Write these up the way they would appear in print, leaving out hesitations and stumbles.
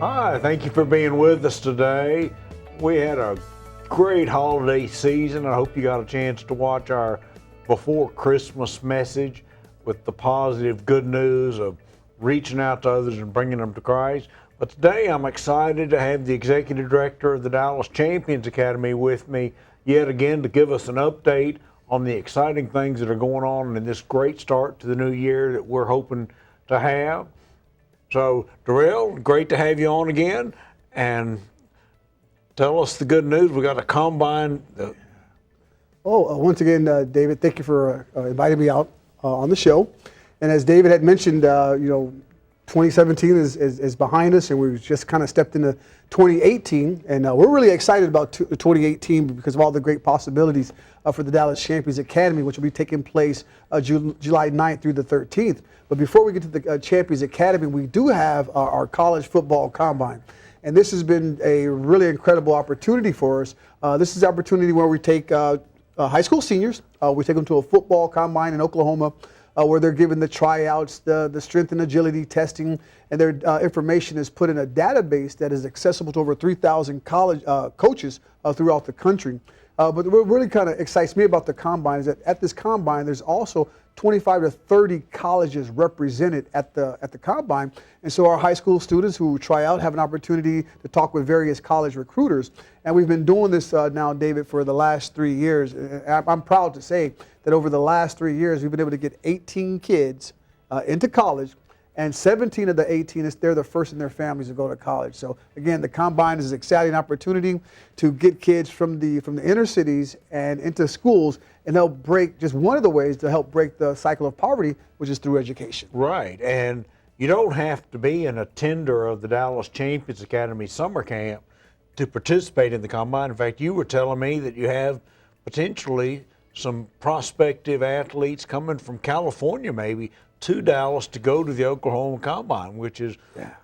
Hi, thank you for being with us today. We had a great holiday season. I hope you got a chance to watch our before Christmas message with the positive good news of reaching out to others and bringing them to Christ. But today I'm excited to have the executive director of the Dallas Champions Academy with me yet again to give us an update on the exciting things that are going on in this great start to the new year that we're hoping to have. So, Darell, great to have you on again, and tell us the good news. We got a combine. Once again, David, thank you for inviting me out on the show. And as David had mentioned, 2017 is behind us, and we've just kind of stepped into 2018. And we're really excited about 2018 because of all the great possibilities for the Dallas Champions Academy, which will be taking place July 9th through the 13th. But before we get to the Champions Academy, we do have our college football combine. And this has been a really incredible opportunity for us. This is the opportunity where we take high school seniors, we take them to a football combine in Oklahoma, where they're given the tryouts, the strength and agility testing, and their information is put in a database that is accessible to over 3,000 college coaches throughout the country. But what really kind of excites me about the combine is that at this combine, there's also 25 to 30 colleges represented at the combine. And so our high school students who try out have an opportunity to talk with various college recruiters. And we've been doing this now, David, for the last 3 years. I'm proud to say that over the last 3 years, we've been able to get 18 kids into college. And 17 of the 18, they're the first in their families to go to college. So again, the combine is an exciting opportunity to get kids from the inner cities and into schools and help break, just one of the ways to help break the cycle of poverty, which is through education. Right, and you don't have to be an attender of the Dallas Champions Academy summer camp to participate in the combine. In fact, you were telling me that you have potentially some prospective athletes coming from California maybe to Dallas to go to the Oklahoma Combine, which is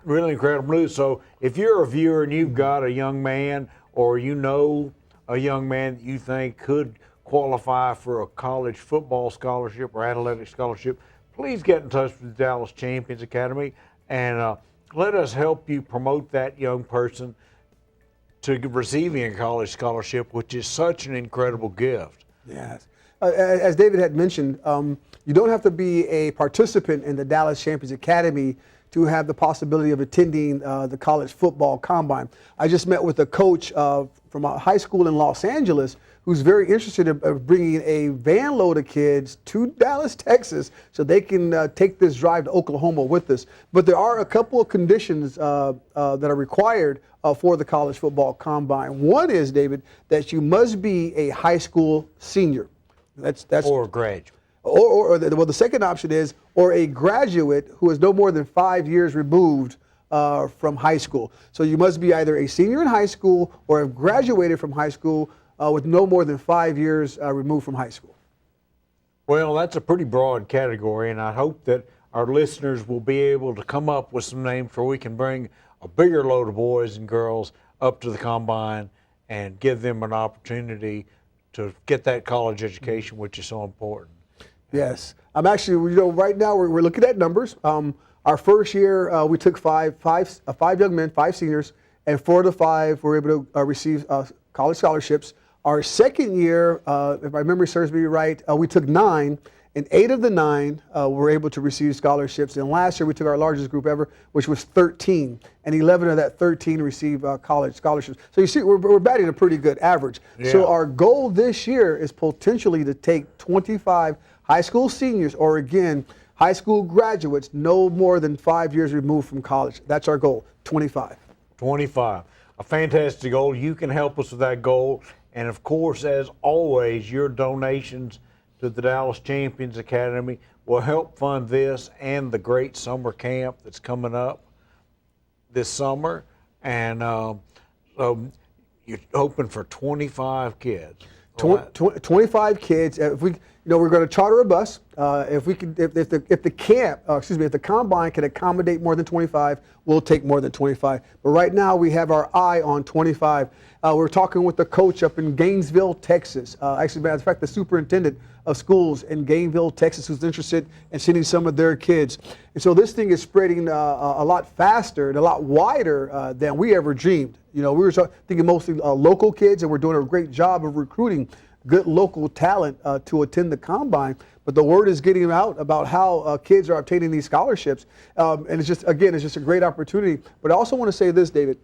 really incredible news. So if you're a viewer and you've got a young man or you know a young man that you think could qualify for a college football scholarship or athletic scholarship, please get in touch with the Dallas Champions Academy and let us help you promote that young person to receiving a college scholarship, which is such an incredible gift. Yes. As David had mentioned, you don't have to be a participant in the Dallas Champions Academy to have the possibility of attending the college football combine. I just met with a coach from a high school in Los Angeles who's very interested in bringing a van load of kids to Dallas, Texas, so they can take this drive to Oklahoma with us. But there are a couple of conditions that are required for the college football combine. One is, David, that you must be a high school senior. That's or a graduate. Well, the second option is, or a graduate who is no more than 5 years removed from high school. So you must be either a senior in high school or have graduated from high school with no more than 5 years removed from high school. Well, that's a pretty broad category, and I hope that our listeners will be able to come up with some names where we can bring a bigger load of boys and girls up to the combine and give them an opportunity to get that college education, which is so important. Yes, I'm actually, right now we're looking at numbers. Our first year, we took five young men, 5 seniors, and 4 of the 5 were able to receive college scholarships. Our second year, if my memory serves me right, we took 9, and 8 of the 9 were able to receive scholarships. And last year, we took our largest group ever, which was 13, and 11 of that 13 received college scholarships. So you see, we're batting a pretty good average. Yeah. So our goal this year is potentially to take 25 high school seniors, or again, high school graduates no more than 5 years removed from college. That's our goal, 25. 25, a fantastic goal. You can help us with that goal. And of course, as always, your donations to the Dallas Champions Academy will help fund this and the great summer camp that's coming up this summer. And so you're hoping for 25 kids. 25 kids. we're going to charter a bus. If the combine can accommodate more than 25, we'll take more than 25. But right now we have our eye on 25. We're talking with the coach up in Gainesville, Texas. Actually, matter of fact, the superintendent of schools in Gainesville, Texas, who's interested in sending some of their kids. And so this thing is spreading a lot faster and a lot wider than we ever dreamed. We were thinking mostly local kids, and we're doing a great job of recruiting good local talent to attend the combine. But the word is getting out about how kids are obtaining these scholarships. And it's just a great opportunity. But I also want to say this, David,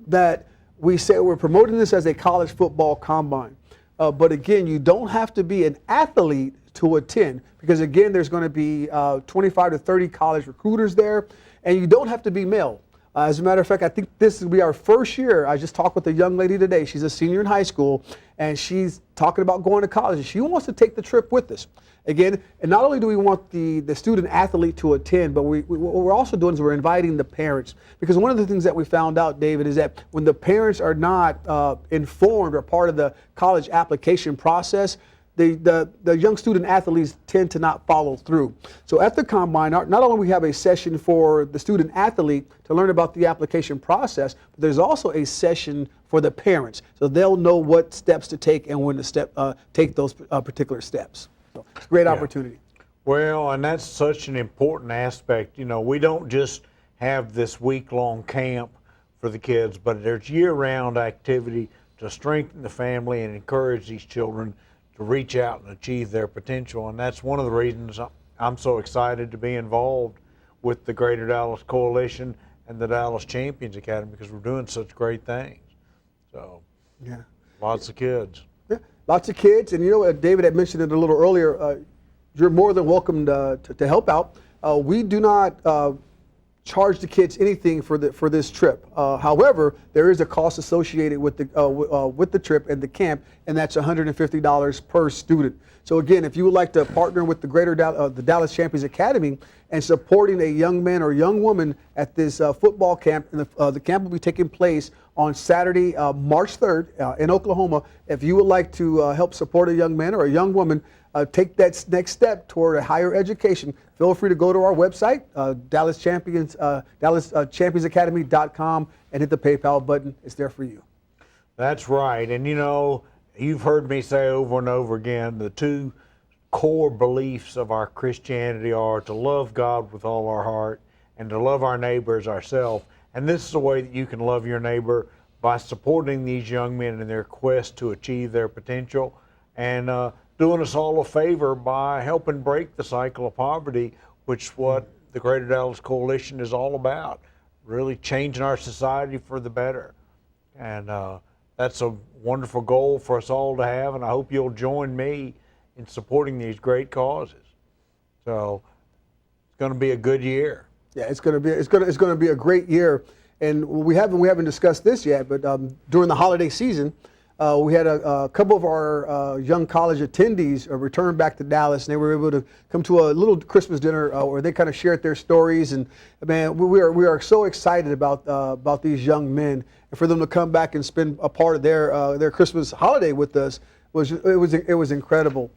that we say we're promoting this as a college football combine. But again, you don't have to be an athlete to attend, because again, there's going to be 25 to 30 college recruiters there, and you don't have to be male. As a matter of fact, I think this will be our first year. I just talked with a young lady today. She's a senior in high school, and she's talking about going to college. She wants to take the trip with us. Again, and not only do we want the student athlete to attend, but what we're also doing is we're inviting the parents. Because one of the things that we found out, David, is that when the parents are not informed or part of the college application process, the young student athletes tend to not follow through. So at the combine, not only we have a session for the student athlete to learn about the application process, but there's also a session for the parents, so they'll know what steps to take and when to take those particular steps. So it's a great opportunity. Well, and that's such an important aspect. We don't just have this week-long camp for the kids, but there's year-round activity to strengthen the family and encourage these children to reach out and achieve their potential. And that's one of the reasons I'm so excited to be involved with the Greater Dallas Coalition and the Dallas Champions Academy, because we're doing such great things. So, yeah, lots of kids. Yeah, lots of kids. And David had mentioned it a little earlier, you're more than welcome to help out. We do not charge the kids anything for this trip. However, there is a cost associated with the trip and the camp, and that's $150 per student. So again, if you would like to partner with the the Dallas Champions Academy and supporting a young man or young woman at this football camp, and the camp will be taking place on Saturday, March 3rd in Oklahoma. If you would like to help support a young man or a young woman, take that next step toward a higher education, feel free to go to our website, DallasChampionsAcademy.com, and hit the PayPal button. It's there for you. That's right. And you've heard me say over and over again, the two core beliefs of our Christianity are to love God with all our heart and to love our neighbor as ourselves. And this is a way that you can love your neighbor, by supporting these young men in their quest to achieve their potential, and doing us all a favor by helping break the cycle of poverty, which is what the Greater Dallas Coalition is all about, really changing our society for the better. And that's a wonderful goal for us all to have, and I hope you'll join me in supporting these great causes. So it's going to be a good year. Yeah, it's going to be a great year. And we haven't discussed this yet, but during the holiday season, we had a couple of our young college attendees return back to Dallas, and they were able to come to a little Christmas dinner where they kind of shared their stories. And man, we are so excited about these young men, and for them to come back and spend a part of their Christmas holiday with us was incredible.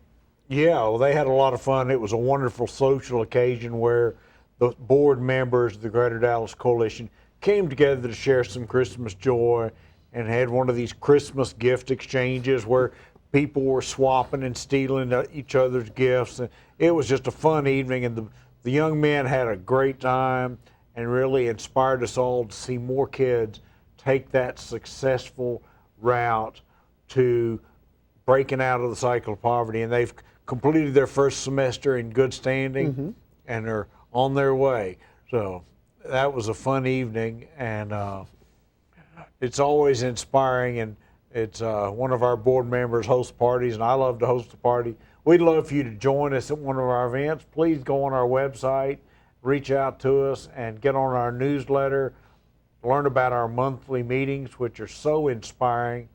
Yeah, well, they had a lot of fun. It was a wonderful social occasion where the board members of the Greater Dallas Coalition came together to share some Christmas joy, and had one of these Christmas gift exchanges where people were swapping and stealing each other's gifts. And it was just a fun evening, and the young men had a great time and really inspired us all to see more kids take that successful route to breaking out of the cycle of poverty. And they've completed their first semester in good standing, and are on their way. So that was a fun evening, and it's always inspiring, and it's one of our board members hosts parties, and I love to host a party. We'd love for you to join us at one of our events. Please go on our website, reach out to us, and get on our newsletter. Learn about our monthly meetings, which are so inspiring,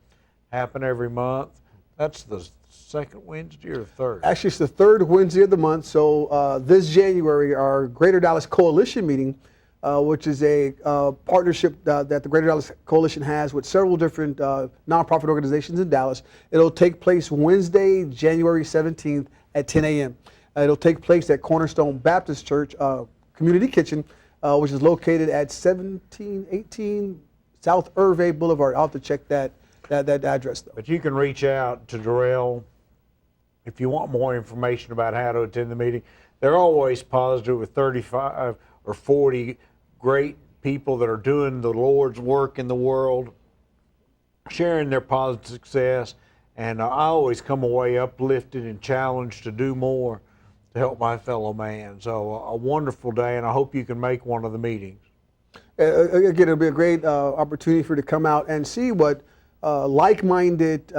happen every month. That's the second Wednesday or third? Actually, it's the third Wednesday of the month. So this January, our Greater Dallas Coalition meeting, which is a partnership that the Greater Dallas Coalition has with several different nonprofit organizations in Dallas. It'll take place Wednesday, January 17th at 10 a.m. It'll take place at Cornerstone Baptist Church Community Kitchen, which is located at 1718 South Irvay Boulevard. I'll have to check that address, though. But you can reach out to Darell if you want more information about how to attend the meeting. They're always positive with 35 or 40 great people that are doing the Lord's work in the world, sharing their positive success. And I always come away uplifted and challenged to do more to help my fellow man. So a wonderful day, and I hope you can make one of the meetings. Again, it'll be a great opportunity for you to come out and see what like-minded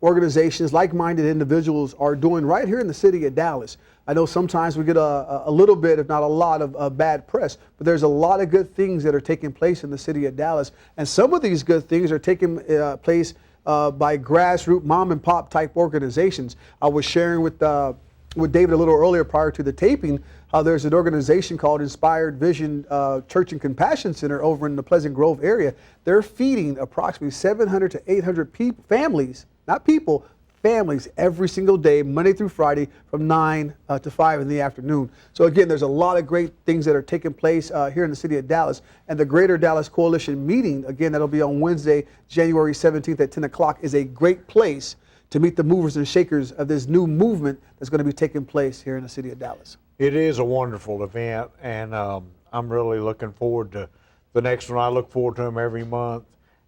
organizations, like-minded individuals are doing right here in the city of Dallas. I know sometimes we get a little bit, if not a lot, of bad press, but there's a lot of good things that are taking place in the city of Dallas, and some of these good things are taking place by grassroots, mom-and-pop type organizations. I was sharing with David a little earlier prior to the taping how there's an organization called Inspired Vision Church and Compassion Center over in the Pleasant Grove area. They're feeding approximately 700 to 800 people, families, not people, families every single day, Monday through Friday from 9 to 5 in the afternoon. So again, there's a lot of great things that are taking place here in the city of Dallas. And the Greater Dallas Coalition meeting, again, that'll be on Wednesday, January 17th at 10 o'clock, is a great place to meet the movers and shakers of this new movement that's going to be taking place here in the city of Dallas. It is a wonderful event, and I'm really looking forward to the next one. I look forward to them every month,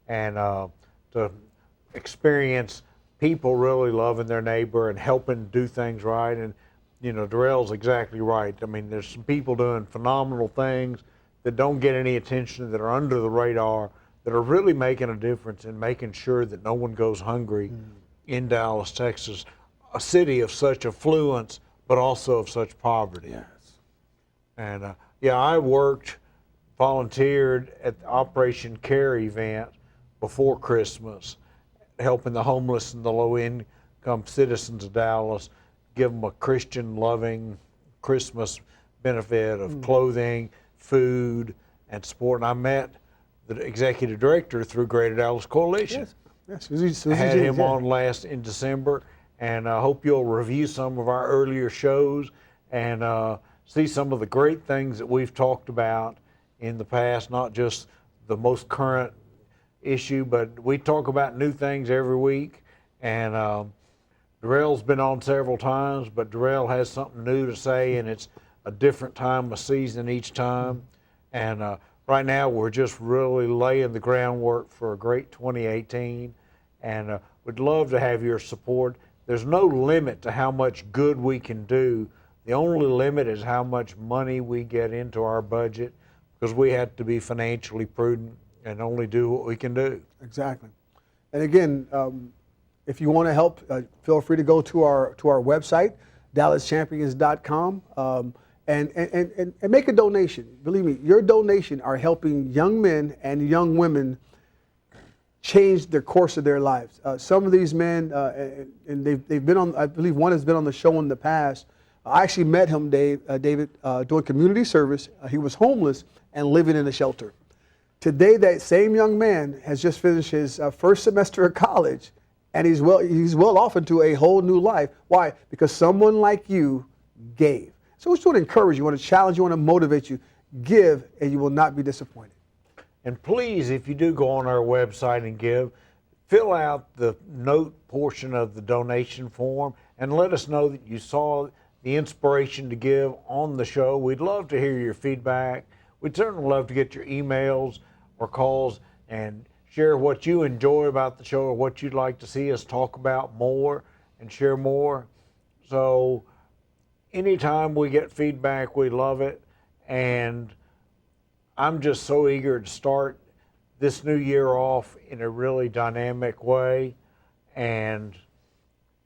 and to experience people really loving their neighbor and helping do things right. And, you know, Darell's exactly right. I mean, there's some people doing phenomenal things that don't get any attention, that are under the radar, that are really making a difference in making sure that no one goes hungry in Dallas, Texas, a city of such affluence, but also of such poverty. Yes. And yeah, I volunteered at the Operation Care event before Christmas, helping the homeless and the low-income citizens of Dallas, give them a Christian-loving Christmas benefit of clothing, food, and support. And I met the executive director through Greater Dallas Coalition. Yes. Susie I had James, him on last in December, and I hope you'll review some of our earlier shows and see some of the great things that we've talked about in the past, not just the most current issue, but we talk about new things every week. And Darell's been on several times, but Darell has something new to say, and it's a different time of season each time. And right now we're just really laying the groundwork for a great 2018, and we'd love to have your support. There's no limit to how much good we can do. The only limit is how much money we get into our budget, because we have to be financially prudent and only do what we can do. Exactly. And again, if you want to help, feel free to go to our website, dallaschampions.com, and make a donation. Believe me, your donation are helping young men and young women change the course of their lives. Some of these men, and they've been on, I believe one has been on the show in the past. I actually met him, David, doing community service. He was homeless and living in a shelter. Today, that same young man has just finished his first semester of college, and he's well off into a whole new life. Why? Because someone like you gave. So I just want to encourage you, want to challenge you, want to motivate you. Give, and you will not be disappointed. And please, if you do go on our website and give, fill out the note portion of the donation form and let us know that you saw the inspiration to give on the show. We'd love to hear your feedback. We'd certainly love to get your emails or calls and share what you enjoy about the show or what you'd like to see us talk about more and share more. So anytime we get feedback, we love it. And I'm just so eager to start this new year off in a really dynamic way and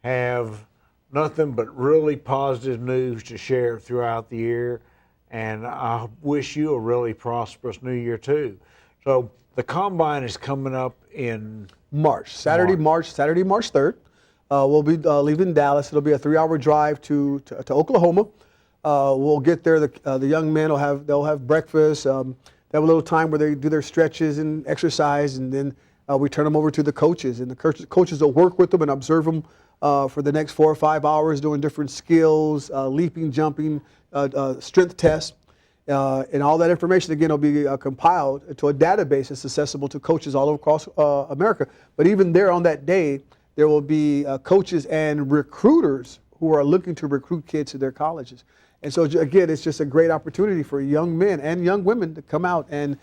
have nothing but really positive news to share throughout the year. And I wish you a really prosperous new year too. So the Combine is coming up in March, Saturday, March 3rd. We'll be leaving Dallas. It'll be a 3-hour drive to Oklahoma. We'll get there. The young men they'll have breakfast. They have a little time where they do their stretches and exercise, and then we turn them over to the coaches. And the coaches will work with them and observe them for the next 4 or 5 hours doing different skills, leaping, jumping, strength tests. And all that information, again, will be compiled to a database that's accessible to coaches all across America. But even there on that day, there will be coaches and recruiters who are looking to recruit kids to their colleges. And so, again, it's just a great opportunity for young men and young women to come out and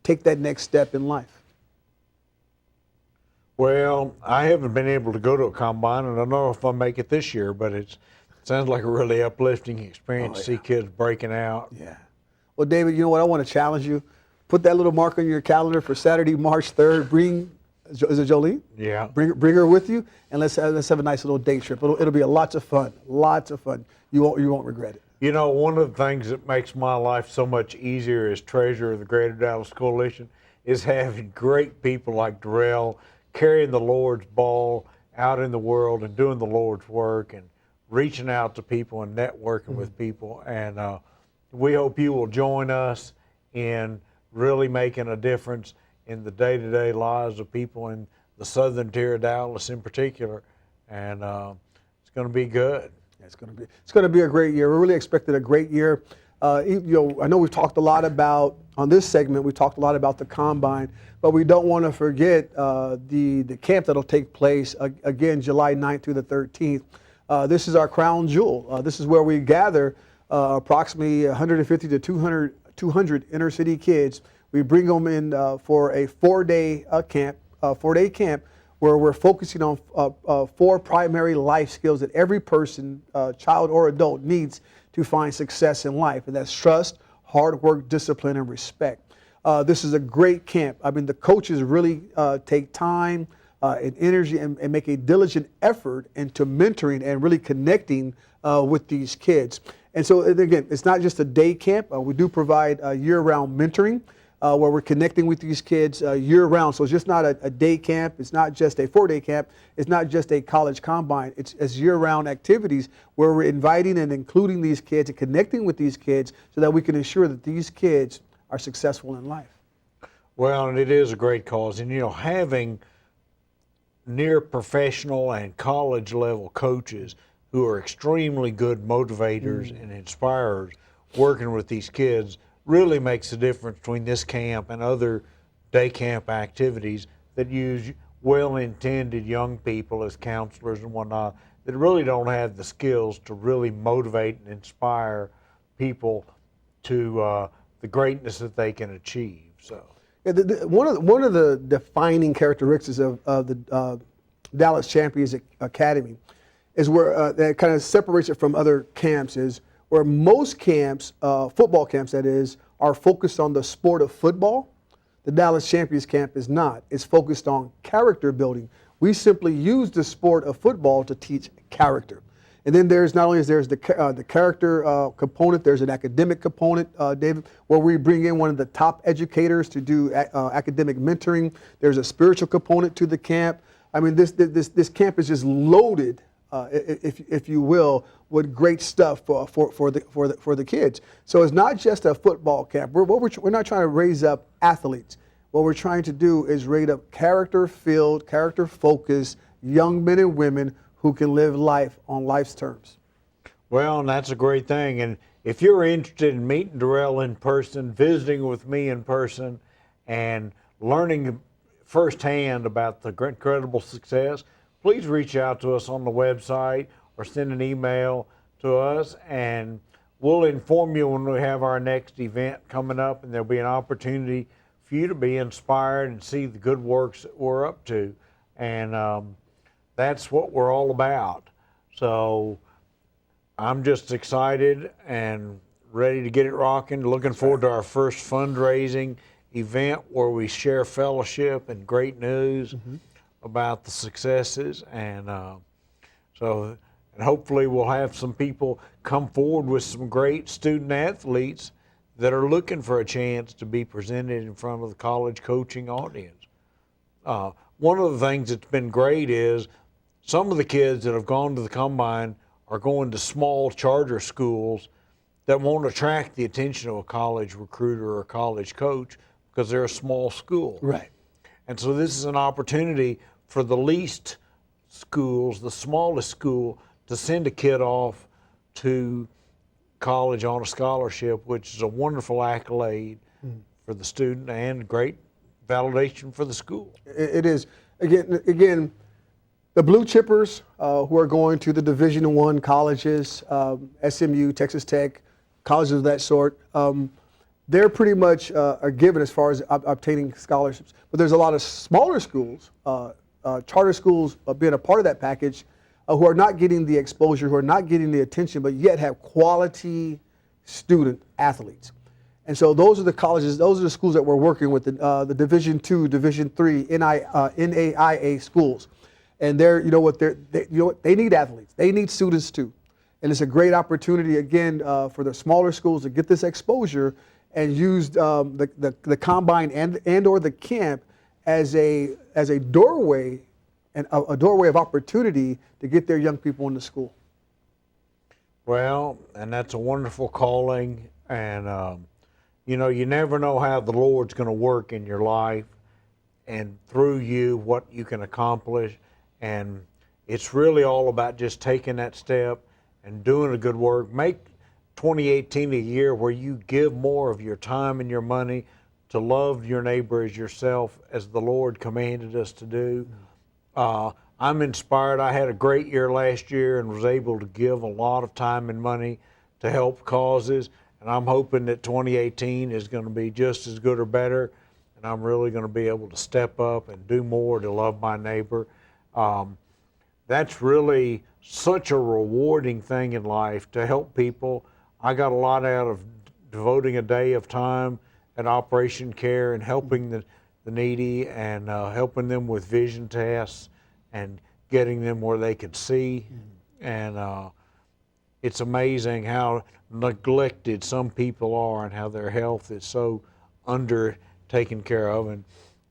take that next step in life. Well, I haven't been able to go to a combine, and I don't know if I'll make it this year, but it sounds like a really uplifting experience to see kids breaking out. Yeah. Well, David, you know what? I want to challenge you. Put that little mark on your calendar for Saturday, March 3rd. Is it Jolene? Yeah. Bring her with you, and let's have a nice little day trip. It'll be lots of fun. Lots of fun. You won't regret it. You know, one of the things that makes my life so much easier as treasurer of the Greater Dallas Coalition is having great people like Darell carrying the Lord's ball out in the world and doing the Lord's work and reaching out to people and networking with people. And we hope you will join us in really making a difference in the day-to-day lives of people in the southern tier of Dallas in particular. And it's going to be good. It's going to be a great year. We're really expecting a great year. I know we've talked a lot about, on this segment, we talked a lot about the combine, but we don't want to forget the camp that'll take place, again, July 9th through the 13th. This is our crown jewel. This is where we gather approximately 150 to 200 inner city kids. We bring them in for a 4-day camp, where we're focusing on 4 primary life skills that every person, child or adult, needs to find success in life. And that's trust, hard work, discipline, and respect. This is a great camp. I mean, the coaches really take time and energy and make a diligent effort into mentoring and really connecting with these kids. And so, again, it's not just a day camp. We do provide year-round mentoring, where we're connecting with these kids year-round. So it's just not a day camp. It's not just a 4-day camp. It's not just a college combine. It's year-round activities where we're inviting and including these kids and connecting with these kids so that we can ensure that these kids are successful in life. Well, and it is a great cause. And, you know, having near professional and college level coaches who are extremely good motivators and inspirers working with these kids really makes a difference between this camp and other day camp activities that use well-intended young people as counselors and whatnot that really don't have the skills to really motivate and inspire people to the greatness that they can achieve. So, yeah, one of the defining characteristics of the Dallas Champions Academy is where that kind of separates it from other camps is where most camps, football camps that is, are focused on the sport of football. The Dallas Champions Camp is not. It's focused on character building. We simply use the sport of football to teach character. And then there's not only is there's the character component, there's an academic component, David, where we bring in one of the top educators to do academic mentoring. There's a spiritual component to the camp. I mean, this camp is just loaded, if you will, with great stuff for the kids. So it's not just a football camp. We're not trying to raise up athletes. What we're trying to do is raise up character-filled, character-focused young men and women who can live life on life's terms. well, and that's a great thing. And if you're interested in meeting Darell in person, visiting with me in person, and learning firsthand about the incredible success, please reach out to us on the website or send an email to us, and we'll inform you when we have our next event coming up, and there'll be an opportunity for you to be inspired and see the good works that we're up to. And that's what we're all about. So I'm just excited and ready to get it rocking. Looking forward to our first fundraising event where we share fellowship and great news about the successes. And and hopefully we'll have some people come forward with some great student athletes that are looking for a chance to be presented in front of the college coaching audience. One of the things that's been great is some of the kids that have gone to the combine are going to small charter schools that won't attract the attention of a college recruiter or a college coach because they're a small school. Right. And so this is an opportunity for the least schools, the smallest school, to send a kid off to college on a scholarship, which is a wonderful accolade for the student and great validation for the school. It is. Again, the blue chippers who are going to the Division I colleges, SMU, Texas Tech, colleges of that sort, they're pretty much are given as far as obtaining scholarships. But there's a lot of smaller schools, charter schools being a part of that package, who are not getting the exposure, who are not getting the attention, but yet have quality student athletes. And so those are the colleges, those are the schools that we're working with, the Division II, Division III, NAIA schools. And they're, they need athletes. They need students too. And it's a great opportunity, again, for the smaller schools to get this exposure and use the combine and or the camp as a doorway, and a doorway of opportunity to get their young people into school. Well, and that's a wonderful calling, and you never know how the Lord's going to work in your life and through you, what you can accomplish. And it's really all about just taking that step and doing a good work. Make 2018 a year where you give more of your time and your money to love your neighbor as yourself, as the Lord commanded us to do. I'm inspired. I had a great year last year and was able to give a lot of time and money to help causes. And I'm hoping that 2018 is going to be just as good or better. And I'm really going to be able to step up and do more to love my neighbor. That's really such a rewarding thing in life, to help people. I got a lot out of devoting a day of time at Operation Care and helping the needy and helping them with vision tests and getting them where they could see. And it's amazing how neglected some people are and how their health is so under taken care of. And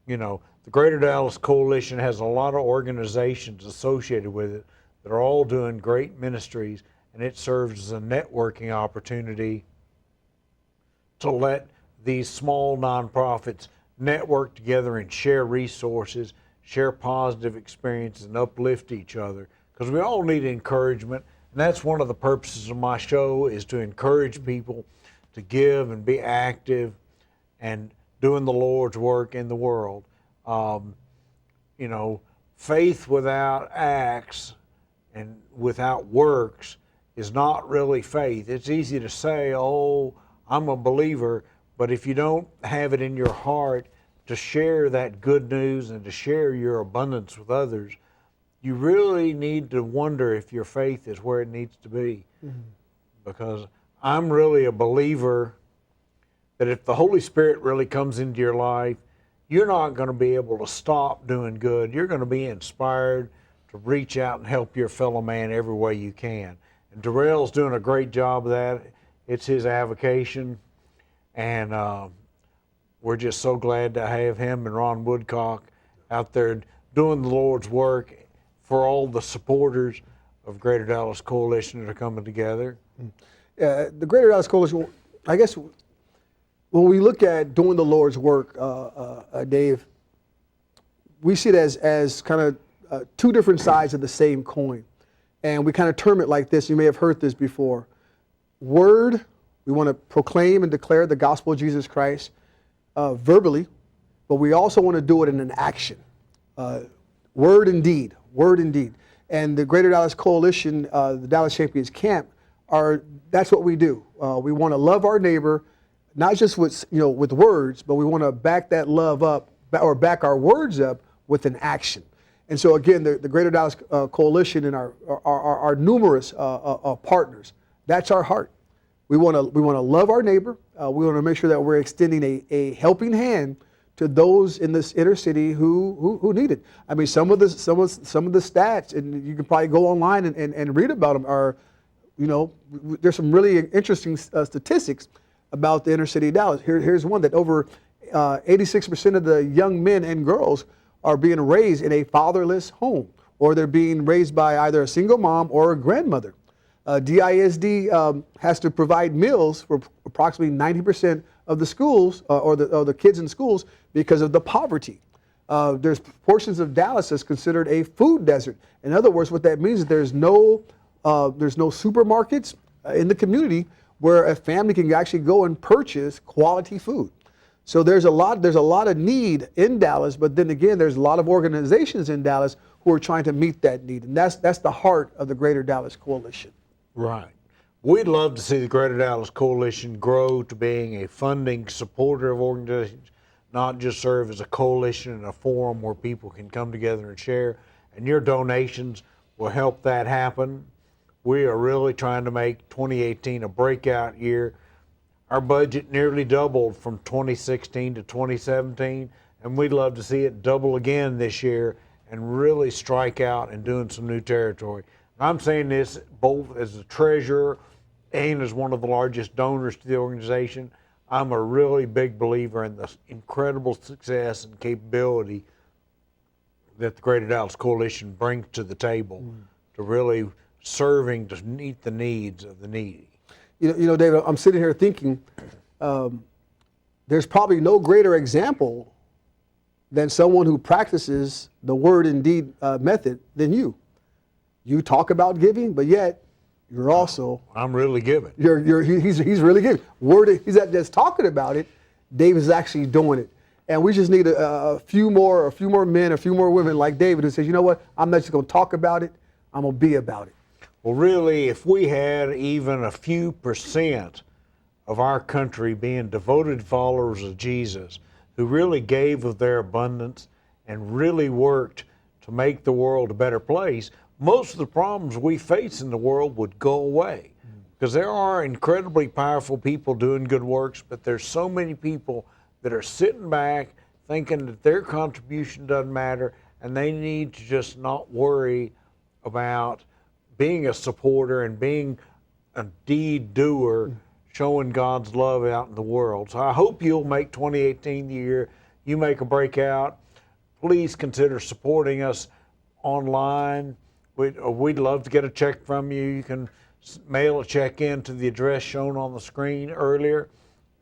the Greater Dallas Coalition has a lot of organizations associated with it that are all doing great ministries, and it serves as a networking opportunity to let these small nonprofits network together and share resources, share positive experiences, and uplift each other, because we all need encouragement. And that's one of the purposes of my show, is to encourage people to give and be active and doing the Lord's work in the world. Faith without acts and without works is not really faith. It's easy to say, oh, I'm a believer, but if you don't have it in your heart to share that good news and to share your abundance with others, you really need to wonder if your faith is where it needs to be. Because I'm really a believer that if the Holy Spirit really comes into your life, you're not going to be able to stop doing good. You're going to be inspired to reach out and help your fellow man every way you can. And Darell's doing a great job of that. It's his avocation. And we're just so glad to have him and Ron Woodcock out there doing the Lord's work, for all the supporters of Greater Dallas Coalition that are coming together. The Greater Dallas Coalition, I guess, when we look at doing the Lord's work, Dave, we see it as kind of two different sides of the same coin. And we kind of term it like this. You may have heard this before. Word, we want to proclaim and declare the gospel of Jesus Christ verbally, but we also want to do it in an action. Word and deed. Word and deed. And the Greater Dallas Coalition, the Dallas Champions Camp, that's what we do. We want to love our neighbor, not just with words, but we want to back that love up, or back our words up with an action. And so again, the Greater Dallas Coalition and our numerous partners, that's our heart. We want to love our neighbor. We want to make sure that we're extending a helping hand to those in this inner city who need it. I mean, some of the stats, and you can probably go online and read about them, are, there's some really interesting statistics about the inner city of Dallas. Here's one, that over 86% of the young men and girls are being raised in a fatherless home, or they're being raised by either a single mom or a grandmother. DISD has to provide meals for approximately 90% of the schools, or the kids in schools, because of the poverty. There's portions of Dallas that's considered a food desert. In other words, what that means is there's no supermarkets in the community where a family can actually go and purchase quality food. So there's a lot of need in Dallas, but then again, there's a lot of organizations in Dallas who are trying to meet that need, and that's the heart of the Greater Dallas Coalition. Right. We'd love to see the Greater Dallas Coalition grow to being a funding supporter of organizations, not just serve as a coalition and a forum where people can come together and share, and your donations will help that happen. We are really trying to make 2018 a breakout year. Our budget nearly doubled from 2016 to 2017, and we'd love to see it double again this year and really strike out and doing some new territory. I'm saying this both as a treasurer and as one of the largest donors to the organization. I'm a really big believer in the incredible success and capability that the Greater Dallas Coalition brings to the table to really serving to meet the needs of the needy. You know, David, I'm sitting here thinking there's probably no greater example than someone who practices the word and deed method than you. You talk about giving, but yet you're also. I'm really giving. He's really giving. He's not just talking about it. David's actually doing it, and we just need a few more men, a few more women like David who says, you know what? I'm not just going to talk about it. I'm going to be about it. Well, really, if we had even a few % of our country being devoted followers of Jesus, who really gave of their abundance and really worked to make the world a better place, most of the problems we face in the world would go away. Because there are incredibly powerful people doing good works, but there's so many people that are sitting back thinking that their contribution doesn't matter, and they need to just not worry about being a supporter and being a deed doer, showing God's love out in the world. So I hope you'll make 2018 the year you make a breakout. Please consider supporting us online. We'd love to get a check from you. You can mail a check in to the address shown on the screen earlier.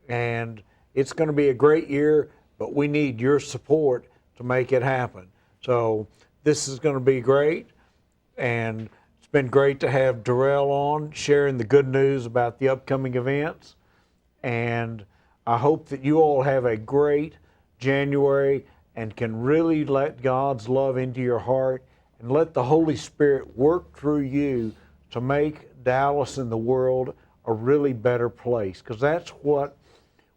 And it's going to be a great year, but we need your support to make it happen. So this is going to be great. And it's been great to have Darell on, sharing the good news about the upcoming events. And I hope that you all have a great January and can really let God's love into your heart and let the Holy Spirit work through you to make Dallas and the world a really better place. Because that's what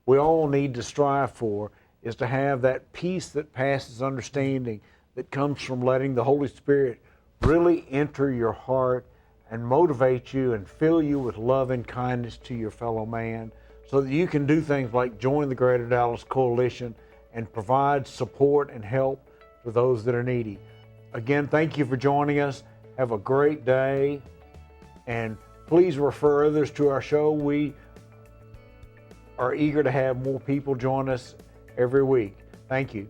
we all need to strive for, is to have that peace that passes understanding that comes from letting the Holy Spirit really enter your heart and motivate you and fill you with love and kindness to your fellow man, so that you can do things like join the Greater Dallas Coalition and provide support and help for those that are needy. Again, thank you for joining us. Have a great day, and please refer others to our show. We are eager to have more people join us every week. Thank you.